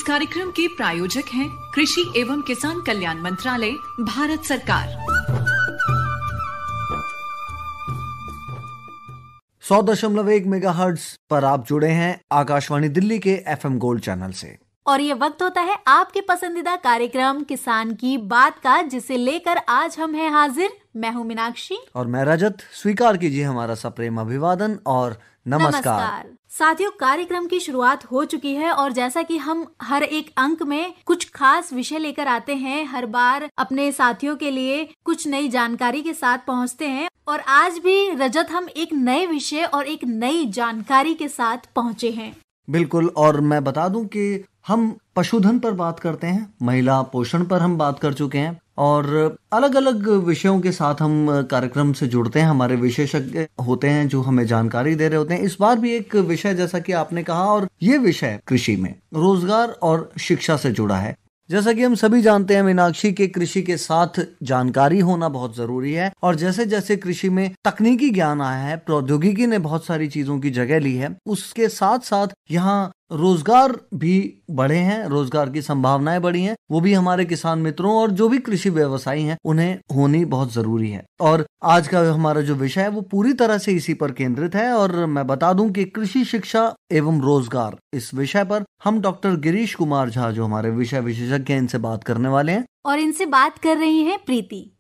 कार्यक्रम के प्रायोजक हैं कृषि एवं किसान कल्याण मंत्रालय, भारत सरकार। 100.1 मेगाहर्ट्ज पर आप जुड़े हैं आकाशवाणी दिल्ली के FM गोल्ड चैनल से। और ये वक्त होता है आपके पसंदीदा कार्यक्रम किसान की बात का, जिसे लेकर आज हम हैं हाजिर। मैं हूँ मीनाक्षी और मैं रजत। स्वीकार कीजिए हमारा सप्रेम अभिवादन और नमस्कार। साथियों, कार्यक्रम की शुरुआत हो चुकी है और जैसा कि हम हर एक अंक में कुछ खास विषय लेकर आते हैं, हर बार अपने साथियों के लिए कुछ नई जानकारी के साथ पहुंचते हैं। और आज भी रजत, हम एक नए विषय और एक नई जानकारी के साथ पहुंचे हैं। बिल्कुल, और मैं बता दूं कि हम पशुधन पर बात करते हैं, महिला पोषण पर हम बात कर चुके हैं और अलग अलग विषयों के साथ हम कार्यक्रम से जुड़ते हैं। हमारे विशेषज्ञ होते हैं जो हमें जानकारी दे रहे होते हैं। इस बार भी एक विषय, जैसा कि आपने कहा, और ये विषय कृषि में रोजगार और शिक्षा से जुड़ा है। जैसा कि हम सभी जानते हैं मीनाक्षी, के कृषि के साथ जानकारी होना बहुत जरूरी है। और जैसे जैसे कृषि में तकनीकी ज्ञान आया है, प्रौद्योगिकी ने बहुत सारी चीजों की जगह ली है, उसके साथ साथ यहाँ रोजगार भी बढ़े हैं, रोजगार की संभावनाएं बढ़ी हैं। वो भी हमारे किसान मित्रों और जो भी कृषि व्यवसायी हैं उन्हें होनी बहुत जरूरी है। और आज का हमारा जो विषय है वो पूरी तरह से इसी पर केंद्रित है। और मैं बता दूं कि कृषि शिक्षा एवं रोजगार, इस विषय पर हम डॉक्टर गिरीश कुमार झा, जो हमारे विषय विशेषज्ञ हैं, इनसे बात करने वाले हैं। और इनसे बात कर रही है प्रीति।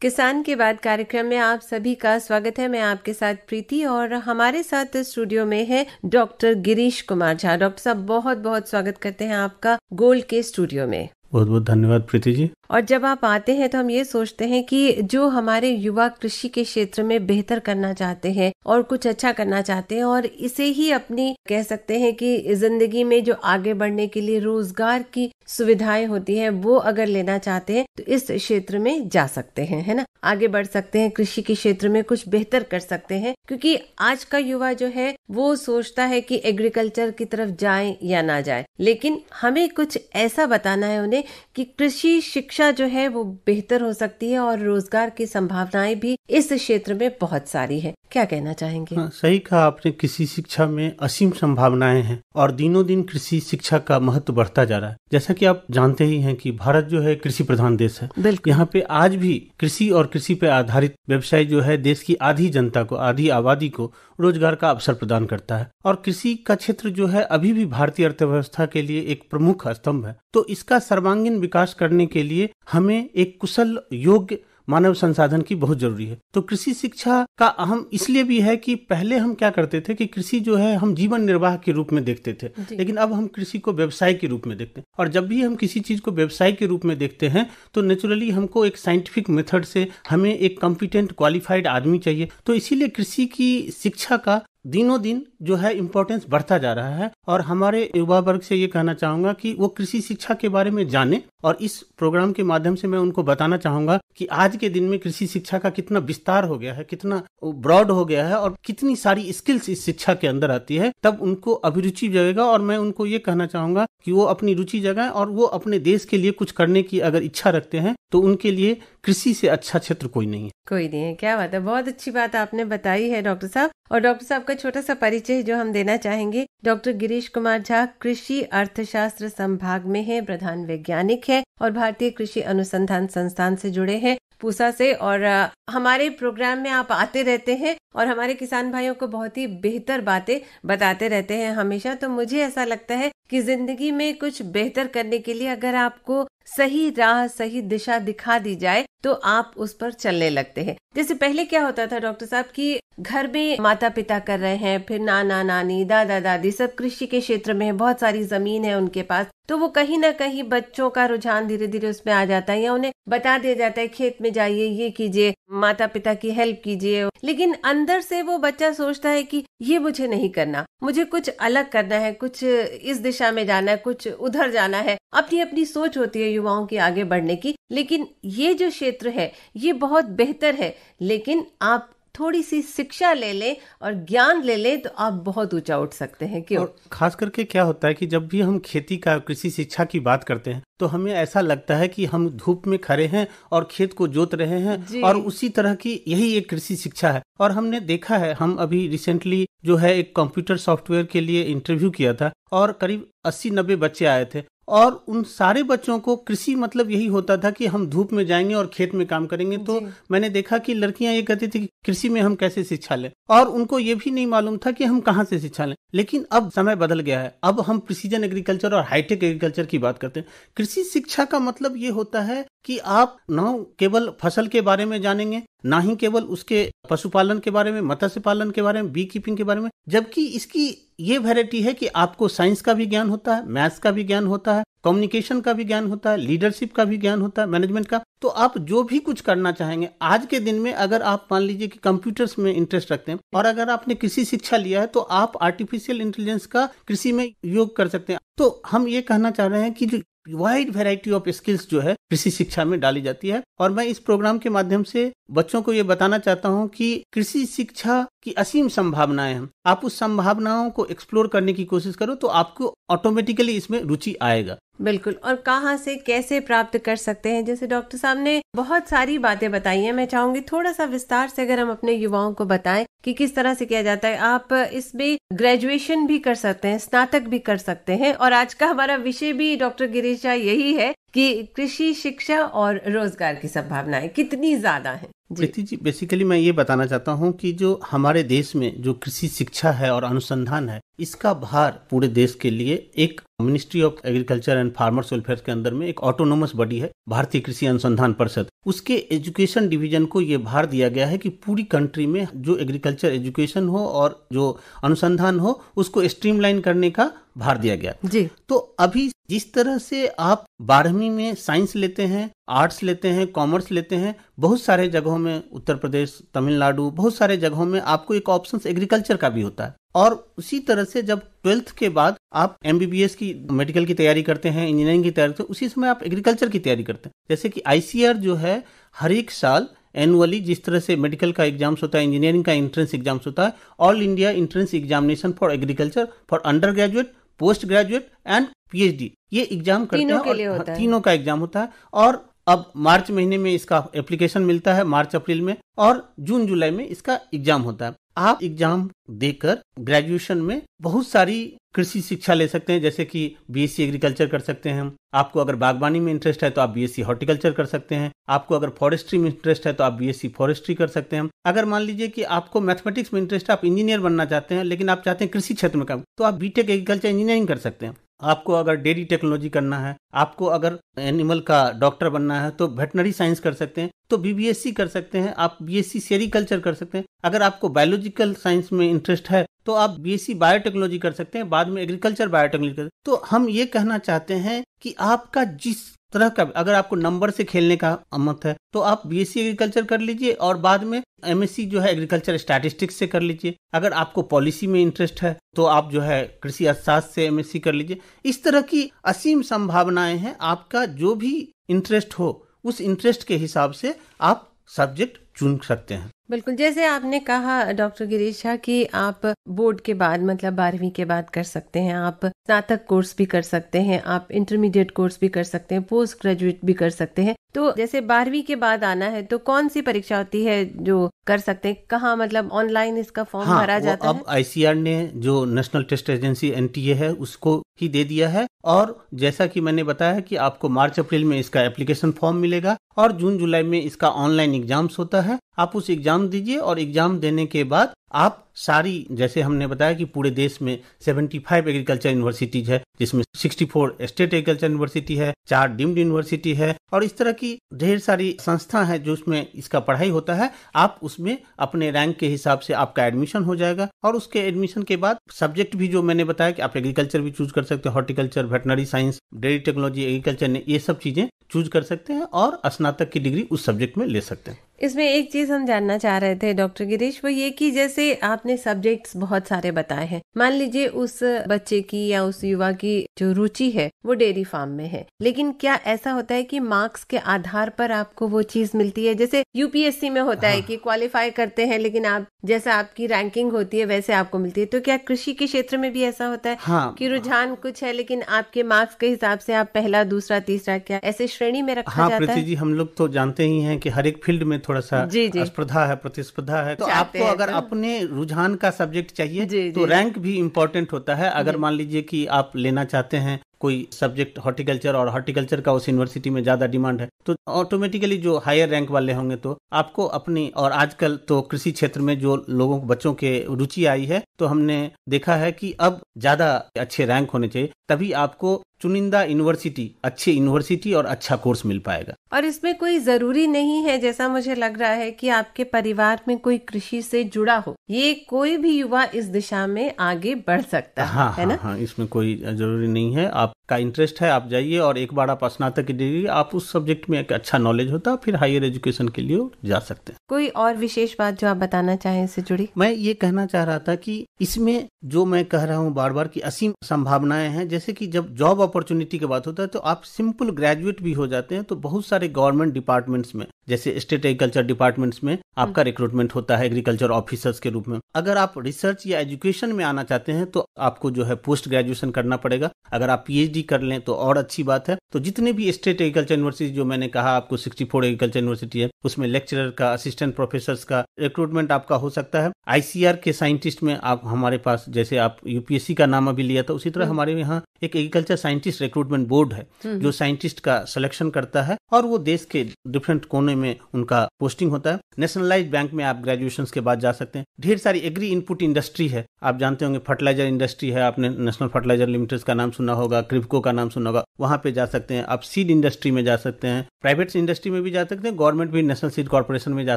किसान के बाद कार्यक्रम में आप सभी का स्वागत है। मैं आपके साथ प्रीति और हमारे साथ स्टूडियो में है डॉक्टर गिरीश कुमार झा। डॉक्टर साहब, बहुत बहुत स्वागत करते हैं आपका गोल्ड के स्टूडियो में। बहुत बहुत धन्यवाद प्रीति जी। और जब आप आते हैं तो हम ये सोचते हैं कि जो हमारे युवा कृषि के क्षेत्र में बेहतर करना चाहते हैं और कुछ अच्छा करना चाहते हैं और इसे ही अपनी कह सकते हैं कि जिंदगी में जो आगे बढ़ने के लिए रोजगार की सुविधाएं होती हैं वो अगर लेना चाहते हैं तो इस क्षेत्र में जा सकते हैं, है ना। आगे बढ़ सकते हैं, कृषि के क्षेत्र में कुछ बेहतर कर सकते हैं। क्योंकि आज का युवा जो है वो सोचता है कि एग्रीकल्चर की तरफ जाए या ना जाए, लेकिन हमें कुछ ऐसा बताना है उन्हें कि कृषि शिक्षा जो है वो बेहतर हो सकती है और रोजगार की संभावनाएं भी इस क्षेत्र में बहुत सारी है। क्या कहना चाहेंगे? सही कहा आपने, कृषि शिक्षा में असीम संभावनाएं हैं और दिनों दिन कृषि शिक्षा का महत्व बढ़ता जा रहा है। जैसा कि आप जानते ही हैं कि भारत जो है कृषि प्रधान देश है। यहाँ पे आज भी कृषि और कृषि पे आधारित व्यवसाय जो है देश की आधी जनता को, आधी आबादी को रोजगार का अवसर प्रदान करता है। और कृषि का क्षेत्र जो है अभी भी भारतीय अर्थव्यवस्था के लिए एक प्रमुख स्तंभ है। तो इसका सर्वांगीण विकास करने के लिए हमें एक कुशल, योग्य मानव संसाधन की बहुत जरूरी है। तो कृषि शिक्षा का अहम इसलिए भी है कि पहले हम क्या करते थे कि कृषि जो है हम जीवन निर्वाह के रूप में देखते थे, लेकिन अब हम कृषि को व्यवसाय के रूप में देखते हैं। और जब भी हम किसी चीज को व्यवसाय के रूप में देखते हैं तो नेचुरली हमको एक साइंटिफिक मेथड से हमें एक कॉम्पिटेंट, क्वालिफाइड आदमी चाहिए। तो इसीलिए कृषि की शिक्षा का दिनों दिन जो है इम्पोर्टेंस बढ़ता जा रहा है। और हमारे युवा वर्ग से ये कहना चाहूंगा कि वो कृषि शिक्षा के बारे में जाने। और इस प्रोग्राम के माध्यम से मैं उनको बताना चाहूंगा कि आज के दिन में कृषि शिक्षा का कितना विस्तार हो गया है, कितना ब्रॉड हो गया है और कितनी सारी स्किल्स इस शिक्षा के अंदर आती है। तब उनको अभिरुचि जगेगा और मैं उनको ये कहना चाहूंगा कि वो अपनी रुचि जगाएं और वो अपने देश के लिए कुछ करने की अगर इच्छा रखते हैं तो उनके लिए कृषि से अच्छा क्षेत्र कोई नहीं है। कोई नहीं है। क्या बात है, बहुत अच्छी बात आपने बताई है डॉक्टर साहब। और डॉक्टर साहब का छोटा सा परिचय जो हम देना चाहेंगे। डॉक्टर गिरीश कुमार झा कृषि अर्थशास्त्र संभाग में है, प्रधान वैज्ञानिक है और भारतीय कृषि अनुसंधान संस्थान से जुड़े हैं, पूसा से। और हमारे प्रोग्राम में आप आते रहते हैं और हमारे किसान भाइयों को बहुत ही बेहतर बातें बताते रहते हैं हमेशा। तो मुझे ऐसा लगता है कि जिंदगी में कुछ बेहतर करने के लिए अगर आपको सही राह, सही दिशा दिखा दी जाए तो आप उस पर चलने लगते हैं। जैसे पहले क्या होता था डॉक्टर साहब कि घर में माता पिता कर रहे हैं, फिर नाना नानी, दादा दादी सब कृषि के क्षेत्र में है, बहुत सारी जमीन है उनके पास, तो वो कहीं ना कहीं बच्चों का रुझान धीरे धीरे उसमें आ जाता है या उन्हें बता दिया जाता है खेत में जाइए, ये कीजिए, माता पिता की हेल्प कीजिए। लेकिन अंदर से वो बच्चा सोचता है कि ये मुझे नहीं करना, मुझे कुछ अलग करना है, कुछ इस दिशा में जाना है, कुछ उधर जाना है। अपनी अपनी सोच होती है युवाओं की आगे बढ़ने की। लेकिन ये जो क्षेत्र है ये बहुत बेहतर है, लेकिन आप थोड़ी सी शिक्षा ले ले और ज्ञान ले ले तो आप बहुत ऊंचा उठ सकते हैं। क्यों? और खास करके क्या होता है कि जब भी हम खेती का कृषि शिक्षा की बात करते हैं तो हमें ऐसा लगता है कि हम धूप में खड़े हैं और खेत को जोत रहे हैं, और उसी तरह की यही एक कृषि शिक्षा है। और हमने देखा है, हम अभी रिसेंटली जो है एक कंप्यूटर सॉफ्टवेयर के लिए इंटरव्यू किया था और करीब 80-90 बच्चे आए थे, और उन सारे बच्चों को कृषि मतलब यही होता था कि हम धूप में जाएंगे और खेत में काम करेंगे। तो मैंने देखा कि लड़कियां ये कहती थी कि कृषि में हम कैसे शिक्षा लें, और उनको ये भी नहीं मालूम था कि हम कहाँ से शिक्षा लें। लेकिन अब समय बदल गया है, अब हम प्रिसीजन एग्रीकल्चर और हाईटेक एग्रीकल्चर की बात करते हैं। कृषि शिक्षा का मतलब ये होता है कि आप न केवल फसल के बारे में जानेंगे, ना ही केवल उसके पशुपालन के बारे में, मत्स्य पालन के बारे में, बी कीपिंग के बारे में, जबकि इसकी ये वैरायटी है कि आपको साइंस का भी ज्ञान होता है, मैथ्स का भी ज्ञान होता है, कम्युनिकेशन का भी ज्ञान होता है, लीडरशिप का भी ज्ञान होता है, मैनेजमेंट का। तो आप जो भी कुछ करना चाहेंगे आज के दिन में, अगर आप मान लीजिए कि कंप्यूटर्स में इंटरेस्ट रखते हैं और अगर आपने कृषि शिक्षा लिया है तो आप आर्टिफिशियल इंटेलिजेंस का कृषि में उपयोग कर सकते हैं। तो हम ये कहना चाह रहे हैं कि जो वाइड वैरायटी ऑफ स्किल्स जो है कृषि शिक्षा में डाली जाती है, और मैं इस प्रोग्राम के माध्यम से बच्चों को ये बताना चाहता हूँ कि कृषि शिक्षा की असीम संभावनाएं हैं। आप उस संभावनाओं को एक्सप्लोर करने की कोशिश करो तो आपको ऑटोमेटिकली इसमें रुचि आएगा। बिल्कुल। और कहाँ से कैसे प्राप्त कर सकते हैं? जैसे डॉक्टर साहब ने बहुत सारी बातें बताई हैं, मैं चाहूंगी थोड़ा सा विस्तार से अगर हम अपने युवाओं को बताएं कि किस तरह से किया जाता है। आप इसमें ग्रेजुएशन भी कर सकते हैं, स्नातक भी कर सकते हैं, और आज का हमारा विषय भी डॉक्टर गिरीश झा यही है कि कृषि शिक्षा और रोजगार की संभावनाएं कितनी ज्यादा हैं। प्रीति जी, बेसिकली मैं ये बताना चाहता हूँ कि जो हमारे देश में जो कृषि शिक्षा है और अनुसंधान है, इसका भार पूरे देश के लिए एक ministry of agriculture and farmers welfare के अंदर में एक ऑटोनोमस बॉडी है, भारतीय कृषि अनुसंधान परिषद। उसके एजुकेशन डिवीजन को ये भार दिया गया है कि पूरी कंट्री में जो एग्रीकल्चर एजुकेशन हो और जो अनुसंधान हो उसको स्ट्रीमलाइन करने का भार दिया गया जी। तो अभी जिस तरह से आप 12वीं में साइंस लेते हैं, आर्ट्स लेते हैं, कॉमर्स लेते हैं, बहुत सारे जगहों में उत्तर प्रदेश, तमिलनाडु, बहुत सारे जगहों में आपको एक ऑप्शन एग्रीकल्चर का भी होता है। और उसी तरह से जब 12th के बाद आप MBBS की मेडिकल की तैयारी करते हैं, इंजीनियरिंग की तैयारी करते हैं, उसी समय आप एग्रीकल्चर की तैयारी करते हैं। जैसे कि ICAR जो है हर एक साल एनुअली जिस तरह से मेडिकल का एग्जाम्स होता है, इंजीनियरिंग का एंट्रेंस एग्जाम्स होता है, all India entrance examination for agriculture for under graduate, post graduate and PhD, ये एग्जाम करते हैं और तीनों का एग्जाम होता है। और अब मार्च महीने में इसका एप्लीकेशन मिलता है, मार्च अप्रैल में, और जून जुलाई में इसका एग्जाम होता है। आप एग्जाम देकर ग्रेजुएशन में बहुत सारी कृषि शिक्षा ले सकते हैं, जैसे कि BSc एग्रीकल्चर कर सकते हैं। आपको अगर बागवानी में इंटरेस्ट है तो आप BSc हॉर्टिकल्चर कर सकते हैं। आपको अगर फॉरेस्ट्री में इंटरेस्ट है तो आप BSc फॉरेस्ट्री कर सकते हैं। अगर मान लीजिए कि आपको मैथमेटिक्स में इंटरेस्ट है, आप इंजीनियर बनना चाहते हैं लेकिन आप चाहते हैं कृषि क्षेत्र में काम, तो आप BTech एग्रीकल्चर इंजीनियरिंग कर सकते हैं। आपको अगर डेयरी टेक्नोलॉजी करना है, आपको अगर एनिमल का डॉक्टर बनना है तो वेटनरी साइंस कर सकते हैं, तो BBSc कर सकते हैं। आप BSc सेरिकल्चर कर सकते हैं। अगर आपको बायोलॉजिकल साइंस में इंटरेस्ट है तो आप BSc बायोटेक्नोलॉजी कर सकते हैं, बाद में एग्रीकल्चर बायोटेक्नोलॉजी कर सकते हैं। तो हम ये कहना चाहते हैं कि आपका जिस तरह का, अगर आपको नंबर से खेलने का मत है तो आप BSc एग्रीकल्चर कर लीजिए और बाद में MSc जो है एग्रीकल्चर स्टैटिस्टिक्स से कर लीजिए। अगर आपको पॉलिसी में इंटरेस्ट है तो आप जो है कृषि अर्थशास्त्र से MSc कर लीजिए। इस तरह की असीम संभावनाएं हैं। आपका जो भी इंटरेस्ट हो उस इंटरेस्ट के हिसाब से आप सब्जेक्ट चुन सकते हैं। बिल्कुल, जैसे आपने कहा डॉक्टर गिरीश झा कि आप बोर्ड के बाद मतलब 12वीं के बाद कर सकते हैं, आप स्नातक कोर्स भी कर सकते हैं, आप इंटरमीडिएट कोर्स भी कर सकते हैं, पोस्ट ग्रेजुएट भी कर सकते हैं। तो जैसे 12वीं के बाद आना है तो कौन सी परीक्षा होती है जो कर सकते हैं? कहाँ मतलब ऑनलाइन इसका फॉर्म भरा जाता है? अब ICAR ने जो नेशनल टेस्ट एजेंसी NTA है उसको ही दे दिया है, और जैसा कि मैंने बताया कि आपको मार्च अप्रैल में इसका एप्लीकेशन फॉर्म मिलेगा और जून जुलाई में इसका ऑनलाइन एग्जाम्स होता है। आप उस एग्जाम दीजिए और एग्जाम देने के बाद आप सारी, जैसे हमने बताया कि पूरे देश में 75 एग्रीकल्चर यूनिवर्सिटीज है, जिसमें 64 स्टेट एग्रीकल्चर यूनिवर्सिटी है, 4 डीम्ड यूनिवर्सिटी है, और इस तरह की ढेर सारी संस्था है जो उसमें इसका पढ़ाई होता है। आप उसमें अपने रैंक के हिसाब से आपका एडमिशन हो जाएगा, और उसके एडमिशन के बाद सब्जेक्ट भी जो मैंने बताया कि आप एग्रीकल्चर भी चूज कर सकते हैं, horticulture, veterinary science, dairy technology, agriculture ने ये सब चीजें चूज कर सकते हैं और स्नातक की डिग्री उस सब्जेक्ट में ले सकते हैं। इसमें एक चीज हम जानना चाह रहे थे डॉक्टर गिरीश, वो ये कि जैसे आपने सब्जेक्ट्स बहुत सारे बताए हैं, मान लीजिए उस बच्चे की या उस युवा की जो रुचि है वो डेयरी फार्म में है, लेकिन क्या ऐसा होता है कि मार्क्स के आधार पर आपको वो चीज मिलती है? जैसे यूपीएससी में होता है कि क्वालिफाई करते हैं लेकिन आप जैसा आपकी रैंकिंग होती है वैसे आपको मिलती है, तो क्या कृषि के क्षेत्र में भी ऐसा होता है कि रुझान कुछ है लेकिन आपके मार्क्स के हिसाब से आप पहला, दूसरा, तीसरा, क्या ऐसे श्रेणी में रखा जाता है? जी, हम लोग तो जानते ही हैं कि हर एक फील्ड में थोड़ा सा स्पर्धा है, प्रतिस्पर्धा है, तो आपको अगर अपने रुझान का सब्जेक्ट चाहिए तो रैंक भी इम्पोर्टेंट होता है। अगर मान लीजिए कि आप लेना चाहते हैं कोई सब्जेक्ट हॉर्टिकल्चर और हॉर्टिकल्चर का उस यूनिवर्सिटी में ज्यादा डिमांड है, तो ऑटोमेटिकली जो हायर रैंक वाले होंगे तो आपको अपनी, और आजकल तो कृषि क्षेत्र में जो लोगों बच्चों के रुचि आई है, तो हमने देखा है कि अब ज्यादा अच्छे रैंक होने चाहिए, तभी आपको चुनिंदा यूनिवर्सिटी, अच्छी यूनिवर्सिटी और अच्छा कोर्स मिल पाएगा। और इसमें कोई जरूरी नहीं है, जैसा मुझे लग रहा है, कि आपके परिवार में कोई कृषि से जुड़ा हो, ये कोई भी युवा इस दिशा में आगे बढ़ सकता है ना? हाँ, इसमें कोई जरूरी नहीं है। आपका इंटरेस्ट है, आप जाइए और एक बार आप स्नातक की डिग्री, आप उस सब्जेक्ट में एक अच्छा नॉलेज होता है, फिर हायर एजुकेशन के लिए जा सकते हैं। कोई और विशेष बात जो आप बताना चाहें इससे जुड़ी? मैं ये कहना चाह रहा था कि इसमें जो मैं कह रहा हूँ बार बार कि असीम संभावनाएं हैं। जैसे कि जब जॉब अपॉर्चुनिटी की बात होता है तो आप सिंपल ग्रेजुएट भी हो जाते हैं, तो बहुत सारे गवर्नमेंट डिपार्टमेंट्स में, जैसे स्टेट एग्रीकल्चर डिपार्टमेंट्स में आपका रिक्रूटमेंट होता है एग्रीकल्चर ऑफिसर्स के रूप में। अगर आप रिसर्च या एजुकेशन में आना चाहते हैं तो आपको जो है पोस्ट ग्रेजुएशन करना पड़ेगा। अगर आप पीएचडी कर लें तो और अच्छी बात है। तो जितने भी स्टेट एग्रीकल्चर यूनिवर्सिटी, जो मैंने कहा आपको 64 एग्रीकल्चर यूनिवर्सिटी है, उसमें लेक्चरर का, असिस्टेंट प्रोफेसर का रिक्रूटमेंट आपका हो सकता है। आईसीआर के साइंटिस्ट में आप, हमारे पास जैसे आप यूपीएससी का नाम अभी लिया था, उसी तरह हमारे यहाँ एक एग्रीकल्चर साइंटिस्ट रिक्रूटमेंट बोर्ड है जो साइंटिस्ट का सिलेक्शन करता है और वो देश के डिफरेंट कोने में उनका पोस्टिंग होता है। नेशनलाइज्ड बैंक में आप ग्रेजुएशन के बाद जा सकते हैं। ढेर सारी एग्री इनपुट इंडस्ट्री है, आप जानते होंगे, फर्टिलाइजर इंडस्ट्री है, आपने नेशनल फर्टिलाइजर लिमिटेड का नाम सुना होगा, क्रिप्को का नाम सुना होगा, वहां पे जा सकते हैं। आप सीड इंडस्ट्री में जा सकते हैं, प्राइवेट इंडस्ट्री में भी जा सकते हैं, गवर्नमेंट भी नेशनल सीड कॉर्पोरेशन में जा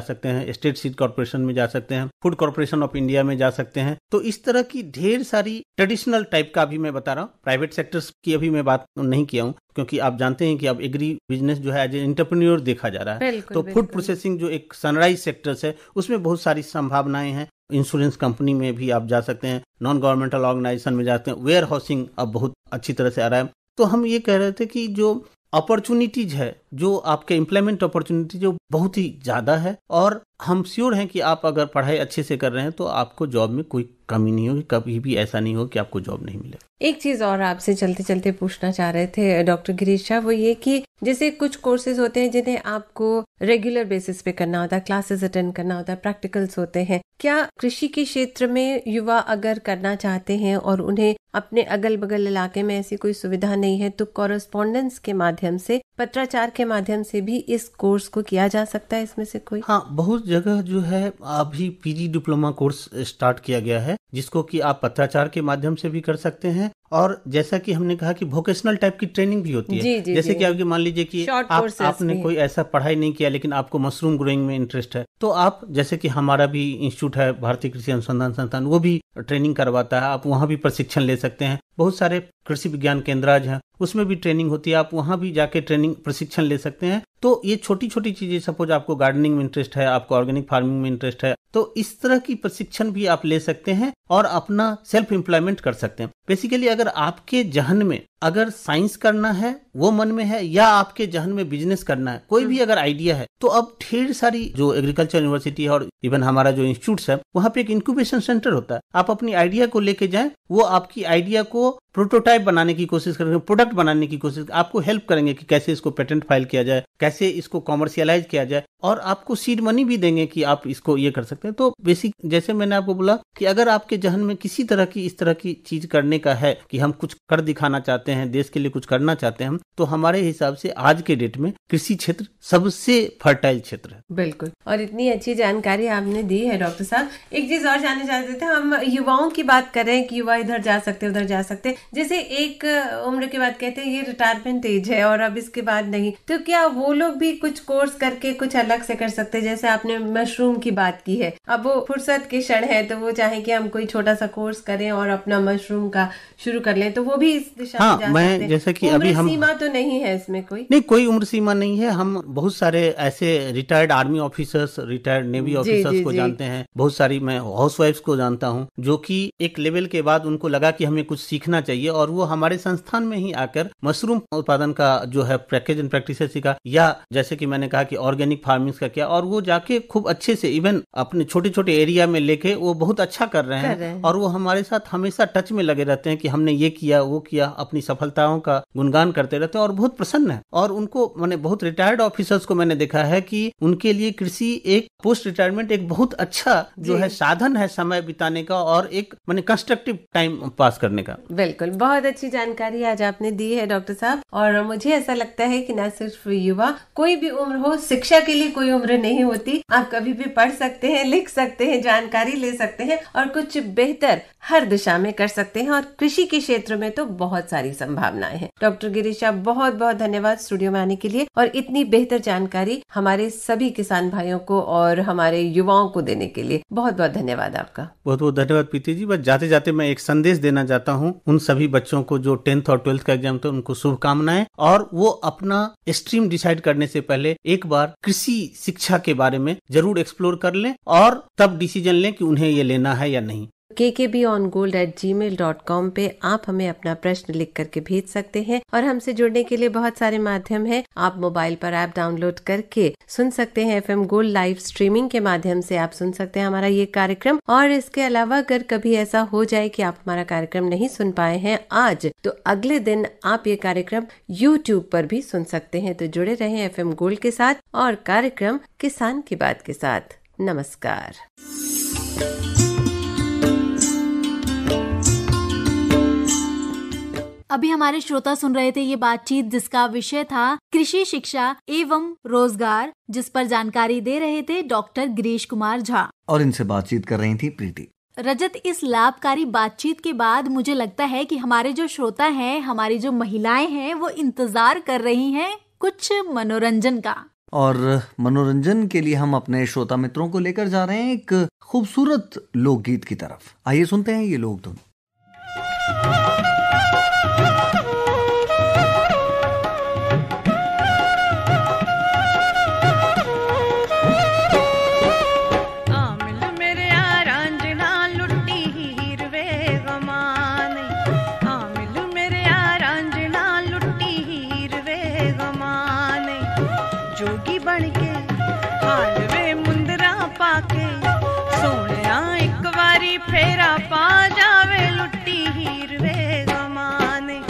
सकते हैं, स्टेट सीड कॉर्पोरेशन में जा सकते हैं, फूड कॉर्पोरेशन ऑफ इंडिया में जा सकते हैं। तो इस तरह की ढेर सारी ट्रेडिशनल टाइप का अभी मैं बता रहा हूँ, प्राइवेट सेक्टर्स की अभी मैं बात नहीं किया हूँ, क्योंकि आप जानते हैं कि अब एग्री बिजनेस जो है एज ए एंटरप्रेन्योर देखा जा रहा है। तो फूड प्रोसेसिंग जो एक सनराइज सेक्टर्स है, उसमें बहुत सारी संभावनाएं हैं। इंश्योरेंस कंपनी में भी आप जा सकते हैं, नॉन गवर्नमेंटल ऑर्गेनाइजेशन में जाते हैं, वेयर हाउसिंग अब बहुत अच्छी तरह से आ रहा है। तो हम ये कह रहे थे कि जो अपॉर्चुनिटीज है, जो आपके एम्प्लॉयमेंट अपॉर्चुनिटी जो बहुत ही ज्यादा है, और हम श्योर हैं कि आप अगर पढ़ाई अच्छे से कर रहे हैं तो आपको जॉब में कोई कमी नहीं होगी, कभी भी ऐसा नहीं हो कि आपको जॉब नहीं मिले। एक चीज और आपसे चलते चलते पूछना चाह रहे थे डॉक्टर गिरीश शाह, वो ये कि जैसे कुछ कोर्सेज होते हैं जिन्हें आपको रेगुलर बेसिस पे करना होता है, क्लासेस अटेंड करना होता है, प्रैक्टिकल्स होते हैं, क्या कृषि के क्षेत्र में युवा अगर करना चाहते हैं और उन्हें अपने अगल बगल इलाके में ऐसी कोई सुविधा नहीं है तो कॉरेस्पॉन्डेंस के माध्यम से, पत्राचार के माध्यम से भी इस कोर्स को किया जा सकता है? इसमें से कोई? हाँ, बहुत जगह जो है अभी पीजी डिप्लोमा कोर्स स्टार्ट किया गया है, जिसको कि आप पत्राचार के माध्यम से भी कर सकते हैं। और जैसा कि हमने कहा कि वोकेशनल टाइप की ट्रेनिंग भी होती है। जैसे कि आपके मान लीजिए कि आपने कोई ऐसा पढ़ाई नहीं किया लेकिन आपको मशरूम ग्रोइंग में इंटरेस्ट है, तो आप, जैसे कि हमारा भी इंस्टीट्यूट है भारतीय कृषि अनुसंधान संस्थान, वो भी ट्रेनिंग करवाता है, आप वहाँ भी प्रशिक्षण ले सकते हैं। बहुत सारे कृषि विज्ञान केंद्राज हैं, उसमें भी ट्रेनिंग होती है, आप वहाँ भी जाके ट्रेनिंग प्रशिक्षण ले सकते हैं। तो ये छोटी छोटी चीजें, सपोज आपको गार्डनिंग में इंटरेस्ट है, आपको ऑर्गेनिक फार्मिंग में इंटरेस्ट है, तो इस तरह की प्रशिक्षण भी आप ले सकते हैं और अपना सेल्फ एम्प्लॉयमेंट कर सकते हैं। बेसिकली अगर आपके जहन में अगर साइंस करना है, वो मन में है, या आपके जहन में बिजनेस करना है, कोई भी अगर आइडिया है, तो अब ढेर सारी जो एग्रीकल्चर यूनिवर्सिटी है और इवन हमारा जो इंस्टीट्यूट है, वहाँ पे एक इंक्यूबेशन सेंटर होता है। आप अपनी आइडिया को लेके जाएं, वो आपकी आइडिया को प्रोटोटाइप बनाने की कोशिश करेंगे, प्रोडक्ट बनाने की कोशिश, आपको हेल्प करेंगे कि कैसे इसको पेटेंट फाइल किया जाए, कैसे इसको कॉमर्शियलाइज किया जाए, और आपको सीड मनी भी देंगे कि आप इसको ये कर सकते हैं। तो बेसिक, जैसे मैंने आपको बोला कि अगर आपके जहन में किसी तरह की इस तरह की चीज करने का है कि हम कुछ कर दिखाना चाहते हैं, देश के लिए कुछ करना चाहते हैं हम, तो हमारे हिसाब से आज के डेट में कृषि क्षेत्र सबसे फर्टाइल क्षेत्र है। बिल्कुल, और इतनी अच्छी जानकारी आपने दी है डॉक्टर साहब। एक चीज और जानना चाहते थे, हम युवाओं की बात करें कि युवा इधर जा सकते उधर जा सकते, जैसे एक उम्र के बाद कहते हैं ये रिटायरमेंट एज है और अब इसके बाद नहीं, तो क्या वो लोग भी कुछ कोर्स करके कुछ अलग अलग से कर सकते हैं। जैसे आपने मशरूम की बात की है, अब वो फुर्सत के क्षण है तो वो चाहे कि हम कोई छोटा सा कोर्स करें और अपना मशरूम का शुरू कर लें, तो वो भी इस दिशा में जा सकते हैं। जैसे कि उम्र अभी हम सीमा तो नहीं है इसमें, कोई उम्र सीमा नहीं है। हम बहुत सारे ऐसे retired army officers, retired navy officers को जानते हैं, बहुत सारी मैं हाउसवाइफ्स को जानता हूं, जो कि एक लेवल के बाद उनको लगा कि हमें कुछ सीखना चाहिए और वो हमारे संस्थान में ही आकर मशरूम उत्पादन का जो है पैकेज एंड प्रैक्टिस सीखा, या जैसे कि मैंने कहा कि ऑर्गेनिक फार्मिंग का किया, और वो जाके खूब अच्छे से इवन अपने छोटे छोटे एरिया में लेके वो बहुत अच्छा कर रहे हैं। और वो हमारे साथ हमेशा टच में लगे रहते हैं कि हमने ये किया वो किया, अपनी सफलताओं का गुणगान करते रहते हैं और बहुत प्रसन्न है। और उनको मैंने बहुत रिटायर्ड ऑफिसर्स को मैंने देखा है कि उनके लिए कृषि एक पोस्ट रिटायरमेंट एक बहुत अच्छा जो है साधन है समय बिताने का और एक मैंने कंस्ट्रक्टिव टाइम पास करने का। बिल्कुल, बहुत अच्छी जानकारी आज आपने दी है डॉक्टर साहब। और मुझे ऐसा लगता है कि न सिर्फ युवा, कोई भी उम्र हो, शिक्षा के लिए कोई उम्र नहीं होती। आप कभी भी पढ़ सकते हैं, लिख सकते हैं, जानकारी ले सकते हैं और कुछ बेहतर हर दिशा में कर सकते हैं। और कृषि के क्षेत्र में तो बहुत सारी संभावनाएं हैं। डॉक्टर गिरीश, आप बहुत बहुत धन्यवाद स्टूडियो में आने के लिए और इतनी बेहतर जानकारी हमारे सभी किसान भाइयों को और हमारे युवाओं को देने के लिए बहुत बहुत धन्यवाद आपका। बहुत बहुत धन्यवाद प्रीति जी। बस जाते जाते मैं एक संदेश देना चाहता हूँ उन सभी बच्चों को जो 10th और 12th का एग्जाम था, उनको शुभकामनाएं। और वो अपना स्ट्रीम डिसाइड करने से पहले एक बार कृषि शिक्षा के बारे में जरूर एक्सप्लोर कर लें और तब डिसीजन लें कि उन्हें ये लेना है या नहीं। kkbongold@gmail.com पे आप हमें अपना प्रश्न लिख करके भेज सकते हैं और हमसे जुड़ने के लिए बहुत सारे माध्यम हैं। आप मोबाइल पर ऐप डाउनलोड करके सुन सकते हैं। FM गोल्ड लाइव स्ट्रीमिंग के माध्यम से आप सुन सकते हैं हमारा ये कार्यक्रम। और इसके अलावा अगर कभी ऐसा हो जाए कि आप हमारा कार्यक्रम नहीं सुन पाए हैं आज, तो अगले दिन आप ये कार्यक्रम YouTube पर भी सुन सकते हैं। तो जुड़े रहें FM गोल्ड के साथ और कार्यक्रम किसान की बात के साथ। नमस्कार। अभी हमारे श्रोता सुन रहे थे ये बातचीत जिसका विषय था कृषि शिक्षा एवं रोजगार, जिस पर जानकारी दे रहे थे डॉक्टर गिरीश कुमार झा और इनसे बातचीत कर रही थी प्रीति। रजत, इस लाभकारी बातचीत के बाद मुझे लगता है कि हमारे जो श्रोता हैं, हमारी जो महिलाएं हैं, वो इंतजार कर रही हैं कुछ मनोरंजन का। और मनोरंजन के लिए हम अपने श्रोता मित्रों को लेकर जा रहे हैं एक खूबसूरत लोकगीत की तरफ। आइए सुनते हैं ये लोक धुन। जोगी बन के हाल वे मुंदरा पाके सोनिया एक बारी फेरा पा जावे लुट्टी हीर वे गमाने।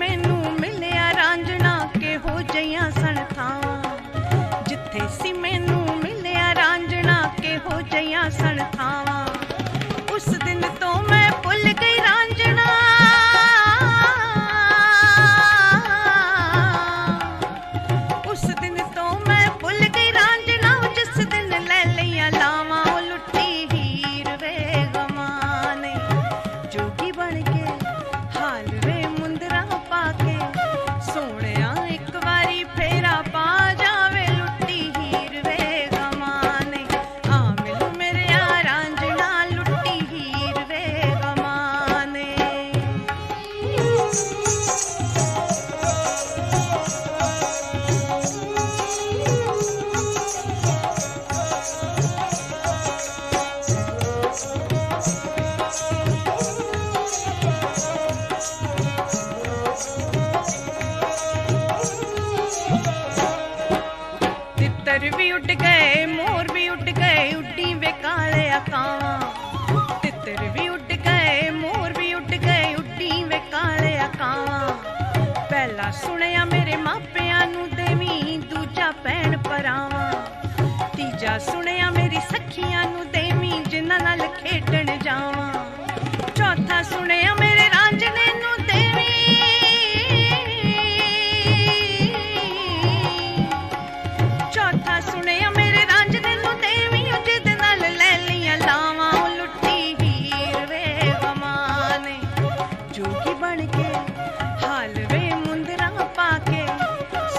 मैनू मिलिया रांझना के हो जइयां सन थावां, जिथे सी मैनू मिलिया रांझना के हो जइयां सन थावां, उस दिन तो मैं भुल गई रांझना, उस दिन तो मैं भुल गई रांझना, जिस दिन ले लिया लावां लुट्टी हीर वे गमाने, जोगी बन के हाल वे मुंदरा पाके, सोहणिया एक वारी फेरा पा जावे लुट्टी हीर वे गमाने, आ मिल मेरे रांझना लुट्टी हीर वे गमाने। तितर भी उड़ गए मोर भी उड़ गए उड्डी वे काले कावां, तितर भी उड़ गए मोर भी उड़ गए उड्डी वे काले कावां, पहला सुनिया मेरे मापियां नू देवीं दूजा भैन भरावां, तीजा सुनिया मेरी सखियां नू देवीं जिन्हां नाल खेडण जावां, चौथा सुनिया मेरे रांझने नू देवीं, चौथा सुनिया मेरे रांझने नू देवीं जिद नाल ले लिया लावां लुट्टी हीर वे गमाने, जोगी बन के हाल वे मुंदरा पाके,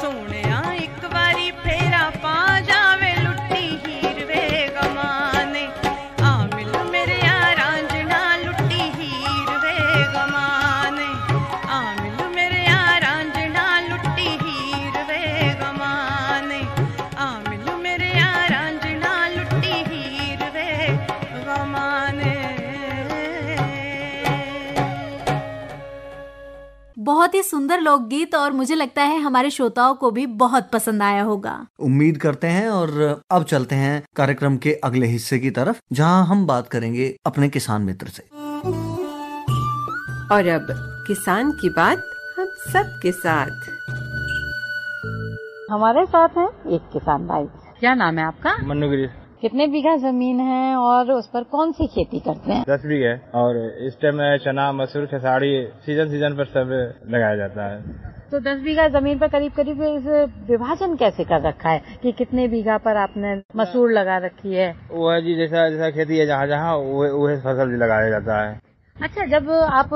सोहणिया एक वारी फेरा पा जावे लुट्टी हीर वे गमाने, आ मिल मेरे रांझना लुट्टी हीर वे गमाने, आ मिल मेरे रांझना लुट्टी हीर वे गमाने, आ मिल मेरे रांझना लुट्टी हीर वे गमाने। बहुत ही सुंदर लोकगीत और मुझे लगता है हमारे श्रोताओं को भी बहुत पसंद आया होगा। उम्मीद करते हैं। और अब चलते हैं कार्यक्रम के अगले हिस्से की तरफ, जहां हम बात करेंगे अपने किसान मित्र से। और अब किसान की बात हम सब के साथ। हमारे साथ हैं एक किसान भाई। क्या नाम है आपका? मनुगिरी। कितने बीघा जमीन है और उस पर कौन सी खेती करते हैं? 10 बीघे। और इस टाइम में चना, मसूर, खेसारी सीजन पर सब लगाया जाता है। तो 10 बीघा जमीन पर करीब करीब इस विभाजन कैसे कर रखा है कि कितने बीघा पर आपने मसूर लगा रखी है? वो है जी, जैसा खेती है जहाँ जहाँ वह फसल भी लगाया जाता है। अच्छा, जब आप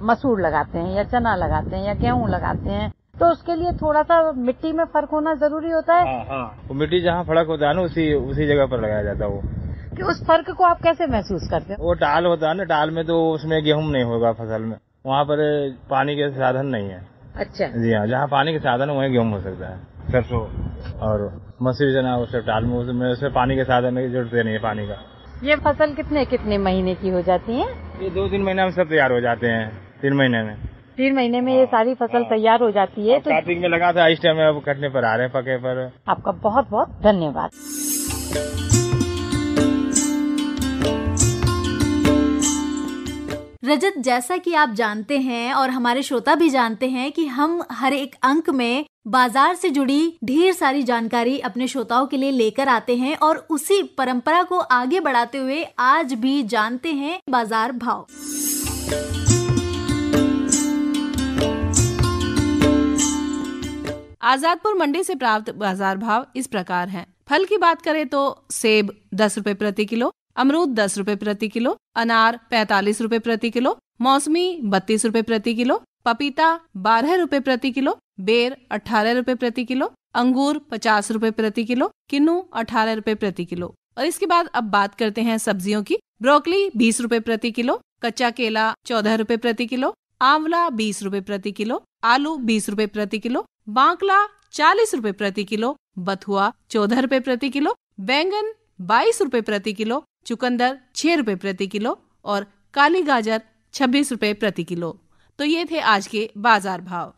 मसूर लगाते हैं या चना लगाते हैं या गेहूँ लगाते हैं तो उसके लिए थोड़ा सा मिट्टी में फर्क होना जरूरी होता है? हाँ। वो मिट्टी जहाँ फर्क होता है ना उसी जगह पर लगाया जाता है। वो कि उस फर्क को आप कैसे महसूस करते हैं? वो टाल होता है ना, टाल में तो उसमें गेहूँ नहीं होगा फसल में, वहाँ पर पानी के साधन नहीं है। अच्छा जी हाँ, जहाँ पानी के साधन वहीं गेहूँ हो सकता है। सरसों और मसूर चना उससे टाल में उसमें पानी के साधन की जरूरत नहीं है पानी का। ये फसल कितने महीने की हो जाती है? ये 2-3 महीने में सब तैयार हो जाते हैं। 3 महीने में 3 महीने में ये सारी फसल तैयार हो जाती है। तो कार्तिक में लगा था, इस टाइम में अब कटने पर आ रहे हैं, पके पर। आपका बहुत बहुत धन्यवाद। रजत, जैसा कि आप जानते हैं और हमारे श्रोता भी जानते हैं कि हम हर एक अंक में बाजार से जुड़ी ढेर सारी जानकारी अपने श्रोताओं के लिए लेकर आते हैं और उसी परंपरा को आगे बढ़ाते हुए आज भी जानते हैं बाजार भाव। आजादपुर मंडी से प्राप्त बाजार भाव इस प्रकार हैं। फल की बात करें तो सेब 10 रुपए प्रति किलो, अमरूद 10 रुपए प्रति किलो, अनार 45 रुपए प्रति किलो, मौसमी 32 रुपए प्रति किलो, पपीता 12 रुपए प्रति किलो, बेर 18 रुपए प्रति किलो, अंगूर 50 रुपए प्रति किलो, किन्नू 18 रुपए प्रति किलो। और इसके बाद अब बात करते हैं सब्जियों की। ब्रोकली 20 रुपए प्रति किलो, कच्चा केला 14 रुपए प्रति किलो, आंवला 20 रुपए प्रति किलो, आलू 20 रुपए प्रति किलो, बांकला 40 रुपए प्रति किलो, बथुआ 14 रुपए प्रति किलो, बैंगन 22 रुपए प्रति किलो, चुकंदर 6 रुपए प्रति किलो और काली गाजर 26 रुपए प्रति किलो। तो ये थे आज के बाजार भाव।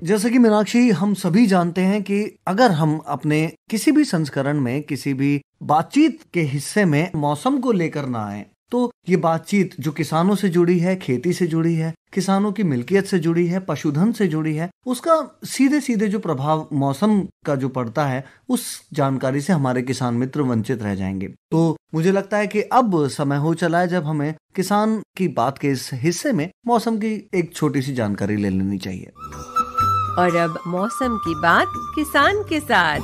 जैसे कि मीनाक्षी, हम सभी जानते हैं कि अगर हम अपने किसी भी संस्करण में, किसी भी बातचीत के हिस्से में मौसम को लेकर ना आए तो ये बातचीत जो किसानों से जुड़ी है, खेती से जुड़ी है, किसानों की मिल्कियत से जुड़ी है, पशुधन से जुड़ी है, उसका सीधे सीधे जो प्रभाव मौसम का जो पड़ता है, उस जानकारी से हमारे किसान मित्र वंचित रह जाएंगे। तो मुझे लगता है कि अब समय हो चला है जब हमें किसान की बात के इस हिस्से में मौसम की एक छोटी सी जानकारी ले लेनी चाहिए। और अब मौसम की बात किसान के साथ।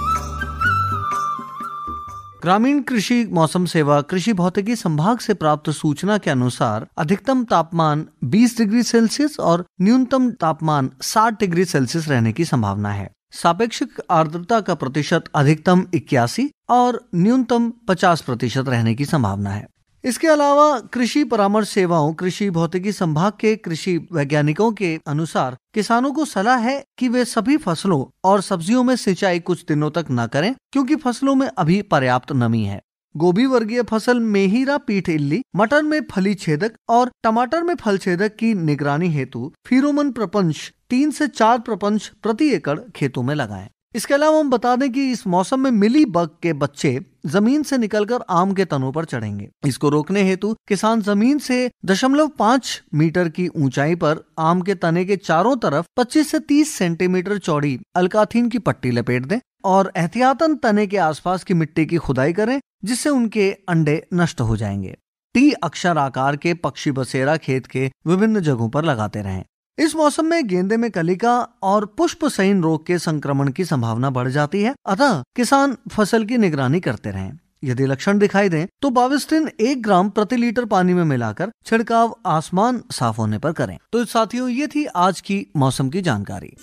ग्रामीण कृषि मौसम सेवा कृषि भौतिकी संभाग से प्राप्त सूचना के अनुसार अधिकतम तापमान 20 डिग्री सेल्सियस और न्यूनतम तापमान 60 डिग्री सेल्सियस रहने की संभावना है। सापेक्षिक आर्द्रता का प्रतिशत अधिकतम 81 और न्यूनतम 50% रहने की संभावना है। इसके अलावा कृषि परामर्श सेवाओं कृषि भौतिकी संभाग के कृषि वैज्ञानिकों के अनुसार किसानों को सलाह है कि वे सभी फसलों और सब्जियों में सिंचाई कुछ दिनों तक न करें, क्योंकि फसलों में अभी पर्याप्त नमी है। गोभी वर्गीय फसल मेहीरा पीठ इल्ली, मटर में फली छेदक और टमाटर में फल छेदक की निगरानी हेतु फेरोमोन प्रपंच 3 से 4 प्रपंच प्रति एकड़ खेतों में लगाएं। इसके अलावा हम बता दें कि इस मौसम में मिली बग के बच्चे जमीन से निकलकर आम के तनों पर चढ़ेंगे। इसको रोकने हेतु किसान जमीन से 0.5 मीटर की ऊंचाई पर आम के तने के चारों तरफ 25 से 30 सेंटीमीटर चौड़ी अल्काथीन की पट्टी लपेट दें और एहतियातन तने के आसपास की मिट्टी की खुदाई करें, जिससे उनके अंडे नष्ट हो जाएंगे। टी अक्षर आकार के पक्षी बसेरा खेत के विभिन्न जगहों पर लगाते रहें। इस मौसम में गेंदे में कलिका और पुष्प सहीन रोग के संक्रमण की संभावना बढ़ जाती है, अतः किसान फसल की निगरानी करते रहें। यदि लक्षण दिखाई दें तो बाविस्टिन 1 ग्राम प्रति लीटर पानी में मिलाकर छिड़काव आसमान साफ होने पर करें। तो साथियों, ये थी आज की मौसम की जानकारी।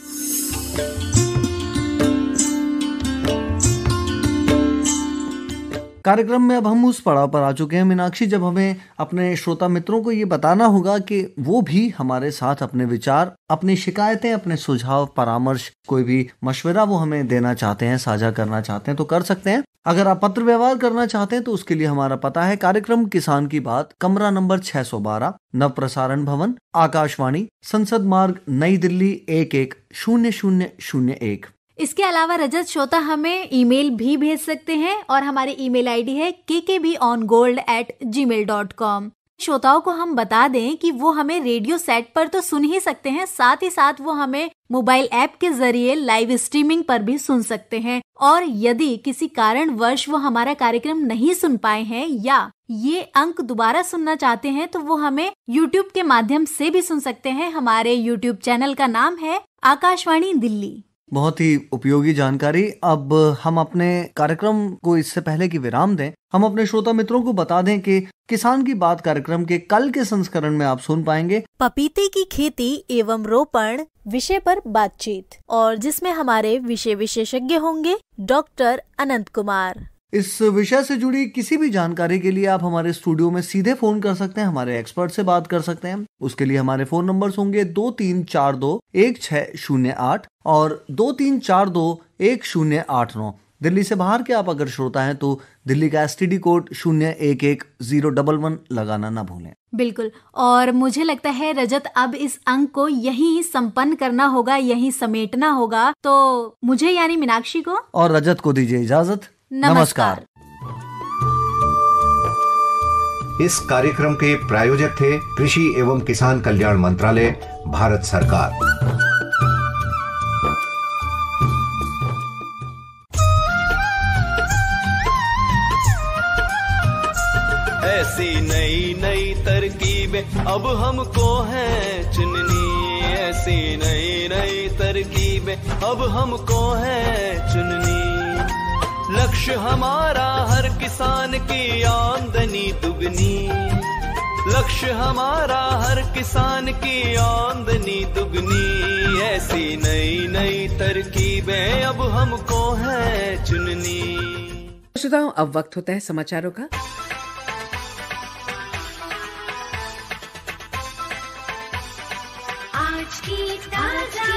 कार्यक्रम में अब हम उस पड़ाव पर आ चुके हैं मीनाक्षी, जब हमें अपने श्रोता मित्रों को ये बताना होगा कि वो भी हमारे साथ अपने विचार, अपनी शिकायतें, अपने सुझाव, परामर्श, कोई भी मशवरा वो हमें देना चाहते हैं, साझा करना चाहते हैं तो कर सकते हैं। अगर आप पत्र व्यवहार करना चाहते हैं तो उसके लिए हमारा पता है कार्यक्रम किसान की बात, कमरा नंबर 612, नव प्रसारण भवन, आकाशवाणी, संसद मार्ग, नई दिल्ली 110001। इसके अलावा रजत श्रोता हमें ईमेल भी भेज सकते हैं और हमारी ईमेल आईडी है kkbongold@gmail.com। श्रोताओं को हम बता दें कि वो हमें रेडियो सेट पर तो सुन ही सकते हैं, साथ ही साथ वो हमें मोबाइल ऐप के जरिए लाइव स्ट्रीमिंग पर भी सुन सकते हैं। और यदि किसी कारणवश वो हमारा कार्यक्रम नहीं सुन पाए हैं या ये अंक दोबारा सुनना चाहते हैं तो वो हमें YouTube के माध्यम से भी सुन सकते हैं। हमारे YouTube चैनल का नाम है आकाशवाणी दिल्ली। बहुत ही उपयोगी जानकारी। अब हम अपने कार्यक्रम को इससे पहले कि विराम दें, हम अपने श्रोता मित्रों को बता दें कि किसान की बात कार्यक्रम के कल के संस्करण में आप सुन पाएंगे पपीते की खेती एवं रोपण विषय पर बातचीत, और जिसमें हमारे विषय विशेषज्ञ होंगे डॉक्टर अनंत कुमार। इस विषय से जुड़ी किसी भी जानकारी के लिए आप हमारे स्टूडियो में सीधे फोन कर सकते हैं, हमारे एक्सपर्ट से बात कर सकते हैं। उसके लिए हमारे फोन नंबर्स होंगे 23421608 और 23421089। दिल्ली से बाहर के आप अगर श्रोता हैं तो दिल्ली का STD कोड 011011 लगाना ना भूलें। बिल्कुल। और मुझे लगता है रजत, अब इस अंक को यहीं संपन्न करना होगा, यहीं समेटना होगा। तो मुझे यानी मीनाक्षी को और रजत को दीजिए इजाजत। नमस्कार। इस कार्यक्रम के प्रायोजक थे कृषि एवं किसान कल्याण मंत्रालय, भारत सरकार। ऐसी नई नई तरकीबें अब हमको है चुननी, ऐसी नई नई तरकीबें अब हमको है चुननी। लक्ष्य हमारा हर किसान की आमदनी दुगनी, लक्ष्य हमारा हर किसान की आमदनी दुगनी। ऐसी नई नई तरकीबें अब हमको है चुननी। श्रोताओं, अब वक्त होता है समाचारों का। आज की ताजा